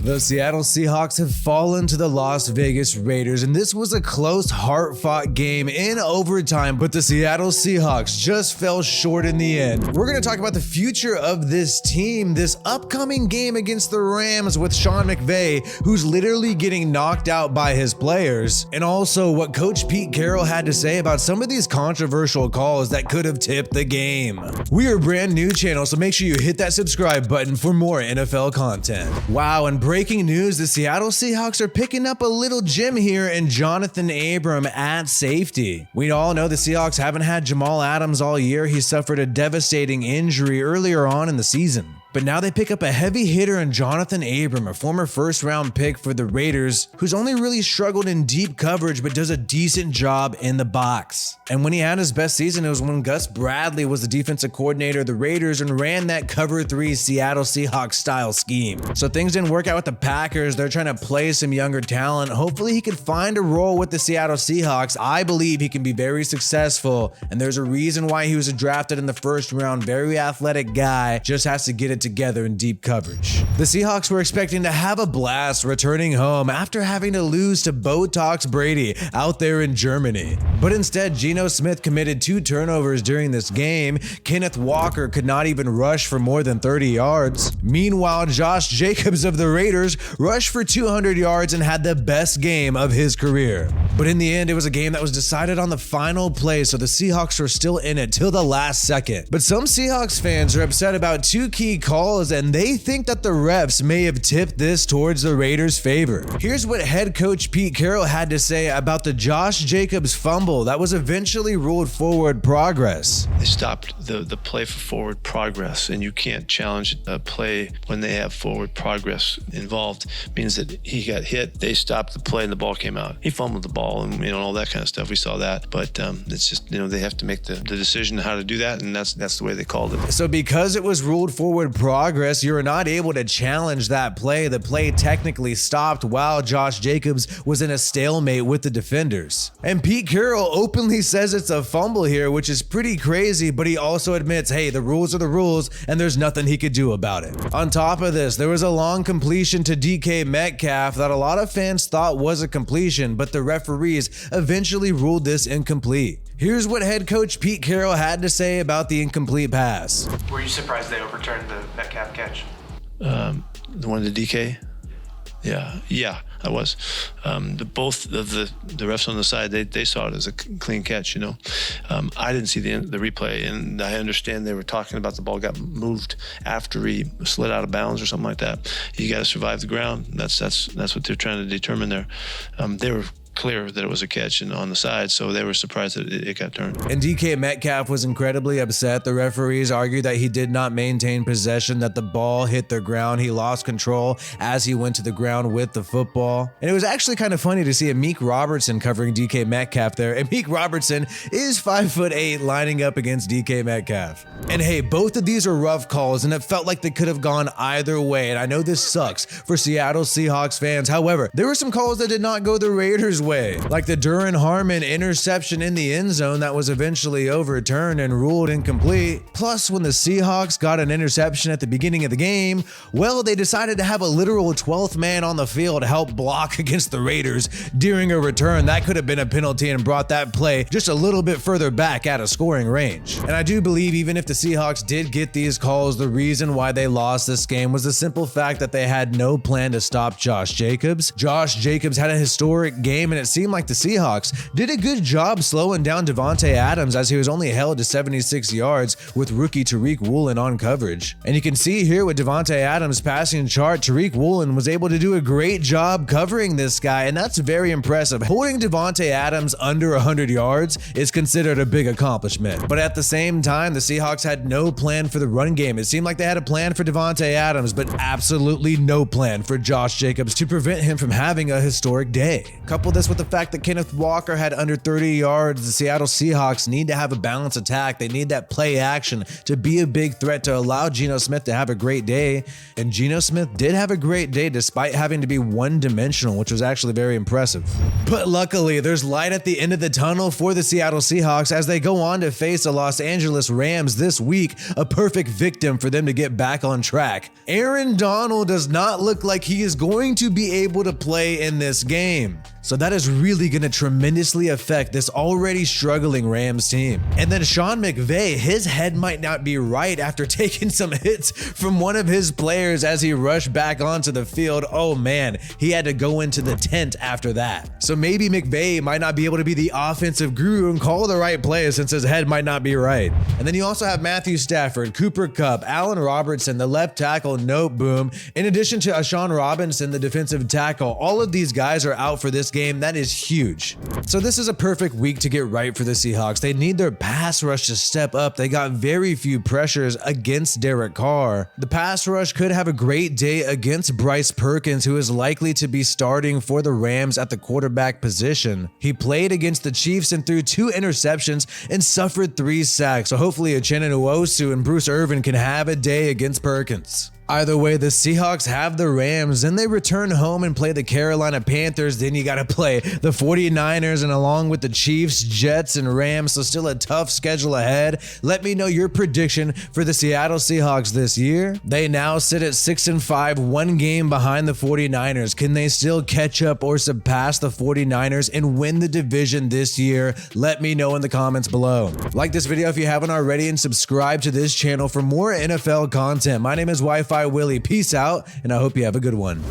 The Seattle Seahawks have fallen to the Las Vegas Raiders, and this was a close, hard-fought game in overtime, but the Seattle Seahawks just fell short in the end. We're going to talk about the future of this team, this upcoming game against the Rams with Sean McVay, who's literally getting knocked out by his players, and also what Coach Pete Carroll had to say about some of these controversial calls that could have tipped the game. We are a brand new channel, so make sure you hit that subscribe button for more NFL content. Wow, and breaking news, the Seattle Seahawks are picking up a little gem here in Johnathan Abram at safety. We all know the Seahawks haven't had Jamal Adams all year. He suffered a devastating injury earlier on in the season. But now they pick up a heavy hitter in Johnathan Abram, a former first-round pick for the Raiders, who's only really struggled in deep coverage but does a decent job in the box. And when he had his best season, it was when Gus Bradley was the defensive coordinator of the Raiders and ran that cover 3 Seattle Seahawks style scheme. So things didn't work out with the Packers. They're trying to play some younger talent. Hopefully he can find a role with the Seattle Seahawks. I believe he can be very successful, and there's a reason why he was drafted in the first round. Very athletic guy, just has to get it together in deep coverage. The Seahawks were expecting to have a blast returning home after having to lose to Botox Brady out there in Germany. But instead, Geno Smith committed 2 turnovers during this game. Kenneth Walker could not even rush for more than 30 yards. Meanwhile, Josh Jacobs of the Raiders rushed for 200 yards and had the best game of his career. But in the end, it was a game that was decided on the final play, so the Seahawks were still in it till the last second. But some Seahawks fans are upset about 2 key calls, and they think that the refs may have tipped this towards the Raiders' favor. Here's what head coach Pete Carroll had to say about the Josh Jacobs fumble that was eventually ruled forward progress. They stopped the play for forward progress, and you can't challenge a play when they have forward progress involved. It means that he got hit, they stopped the play, and the ball came out. He fumbled the ball and all that kind of stuff. We saw that, but it's just they have to make the decision how to do that, and that's the way they called it. So because it was ruled forward progress, you're not able to challenge that play. The play technically stopped while Josh Jacobs was in a stalemate with the defenders. And Pete Carroll openly says it's a fumble here, which is pretty crazy, but he also admits, hey, the rules are the rules and there's nothing he could do about it. On top of this, there was a long completion to DK Metcalf that a lot of fans thought was a completion, but the referees eventually ruled this incomplete. Here's what head coach Pete Carroll had to say about the incomplete pass. Were you surprised they overturned the Metcalf catch? The one to DK? Yeah, I was. Both of the refs on the side, they saw it as a clean catch. I didn't see the replay, and I understand they were talking about the ball got moved after he slid out of bounds or something like that. You got to survive the ground. That's what they're trying to determine there. They were clear that it was a catch and on the side, so they were surprised that it got turned. And DK Metcalf was incredibly upset. The referees argued that he did not maintain possession, that the ball hit the ground. He lost control as he went to the ground with the football. And it was actually kind of funny to see Amik Robertson covering DK Metcalf there. Amik Robertson is 5'8", lining up against DK Metcalf. And hey, both of these are rough calls, and it felt like they could have gone either way. And I know this sucks for Seattle Seahawks fans. However, there were some calls that did not go the Raiders' way, like the Duran Harmon interception in the end zone that was eventually overturned and ruled incomplete. Plus, when the Seahawks got an interception at the beginning of the game, well, they decided to have a literal 12th man on the field to help block against the Raiders during a return. That could have been a penalty and brought that play just a little bit further back out of scoring range. And I do believe even if the Seahawks did get these calls, the reason why they lost this game was the simple fact that they had no plan to stop Josh Jacobs. Josh Jacobs had a historic game, and it seemed like the Seahawks did a good job slowing down Davante Adams as he was only held to 76 yards with rookie Tariq Woolen on coverage. And you can see here with Davante Adams' passing chart, Tariq Woolen was able to do a great job covering this guy, and that's very impressive. Holding Davante Adams under 100 yards is considered a big accomplishment. But at the same time, the Seahawks had no plan for the run game. It seemed like they had a plan for Davante Adams, but absolutely no plan for Josh Jacobs to prevent him from having a historic day. Couple this this with the fact that Kenneth Walker had under 30 yards. The Seattle Seahawks need to have a balanced attack. They need that play action to be a big threat to allow Geno Smith to have a great day. And Geno Smith did have a great day despite having to be one-dimensional, which was actually very impressive. But luckily, there's light at the end of the tunnel for the Seattle Seahawks as they go on to face the Los Angeles Rams this week, a perfect victim for them to get back on track. Aaron Donald does not look like he is going to be able to play in this game. So that is really going to tremendously affect this already struggling Rams team. And then Sean McVay, his head might not be right after taking some hits from one of his players as he rushed back onto the field. Oh man, he had to go into the tent after that. So maybe McVay might not be able to be the offensive guru and call the right plays since his head might not be right. And then you also have Matthew Stafford, Cooper Kupp, Allen Robertson, the left tackle, Note Boom, in addition to Ashawn Robinson, the defensive tackle. All of these guys are out for this game. That is huge. So this is a perfect week to get right for the Seahawks. They need their pass rush to step up. They got very few pressures against Derek Carr. The pass rush could have a great day against Bryce Perkins, who is likely to be starting for the Rams at the quarterback position. He played against the Chiefs and threw 2 interceptions and suffered 3 sacks. So hopefully Uchenna Nwosu and Bruce Irvin can have a day against Perkins. Either way, the Seahawks have the Rams, then they return home and play the Carolina Panthers. Then you got to play the 49ers and along with the Chiefs, Jets, and Rams. So still a tough schedule ahead. Let me know your prediction for the Seattle Seahawks this year. They now sit at 6-5, 1 game behind the 49ers. Can they still catch up or surpass the 49ers and win the division this year? Let me know in the comments below. Like this video if you haven't already and subscribe to this channel for more NFL content. My name is Wi-Fi Willie. Peace out, and I hope you have a good one.